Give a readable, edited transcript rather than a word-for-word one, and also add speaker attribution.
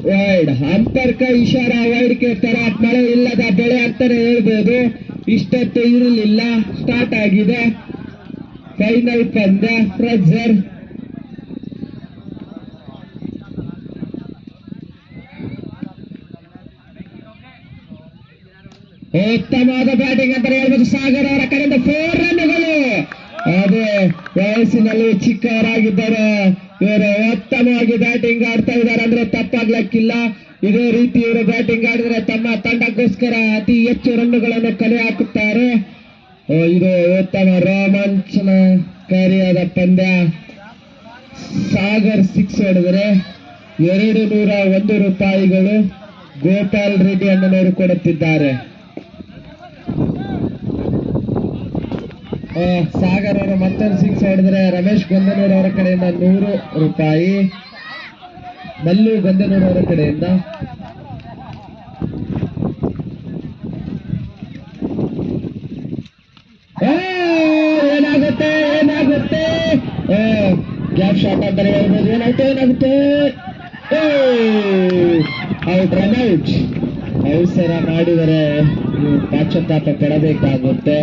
Speaker 1: Wide umpire का इशारा वೈಡ್ के तरफ ಮಳೆ ಇಲ್ಲದ ಬೆಳೆ ಅಂತಾನೆ ಹೇಳ್ಬೋದು. ಇಷ್ಟೊತ್ತು ಇರಲಿಲ್ಲ, ಸ್ಟಾರ್ಟ್ ಆಗಿದೆ ಫೈನಲ್ ಪಂದ್ಯ. ಫ್ರೆಜರ್ ಉತ್ತಮವಾದ ಬ್ಯಾಟಿಂಗ್ ಅಂತ ಹೇಳ್ಬೋದು. ಸಾಗರ್ ಅವರ ಕಡೆಯಿಂದ 4 ರನ್ಗಳು. ಅದೇ ವಯಸ್ಸಿನಲ್ಲಿ ಚಿಕ್ಕವರಾಗಿದ್ದಾರೆ ಇವರು ಉತ್ತಮವಾಗಿ ಬ್ಯಾಟಿಂಗ್ ಆಡ್ತಾ ಇದ್ದಾರೆ ಅಂದ್ರೆ ತಪ್ಪಾಗ್ಲಕ್ಕಿಲ್ಲ. ಇದೇ ರೀತಿ ಇವರು ಬ್ಯಾಟಿಂಗ್ ಆಡಿದ್ರೆ ತಮ್ಮ ತಂಡಕ್ಕೋಸ್ಕರ ಅತಿ ಹೆಚ್ಚು ರನ್ನುಗಳನ್ನು ಕಲೆ ಹಾಕುತ್ತಾರೆ. ಇದು ಉತ್ತಮ ರೋಮಾಂಚನಕಾರಿಯಾದ ಪಂದ್ಯ. ಸಾಗರ್ 6 ಹೊಡೆದರೆ 201 ರೂಪಾಯಿಗಳು ಗೋಪಾಲ್ ರೆಡ್ಡಿ ಅಣ್ಣನವರು ಕೊಡುತ್ತಿದ್ದಾರೆ. ಸಾಗರ್ ಅವರು ಮತ್ತೊಂದು 6 ಹೊಡೆದ್ರೆ ರಮೇಶ್ ಗೊಂದನೂರ್ ಅವರ ಕಡೆಯಿಂದ 100 ರೂಪಾಯಿ, ಮಲ್ಲು ಗೊಂದನೂರ್ ಅವರ ಕಡೆಯಿಂದ ಏನಾಗುತ್ತೆ ಗ್ಯಾಪ್ ಶಾಟ್ ಅಂತಾರೆ ಹೇಳ್ಬೋದು. ಏನಾಗುತ್ತೆ ಔಟ್, ರನ್ಔಟ್. ಅವಸರ ಮಾಡಿದರೆ ನೀವು ಪಶ್ಚಾತ್ತಾಪ ಪಡಬೇಕಾಗುತ್ತೆ.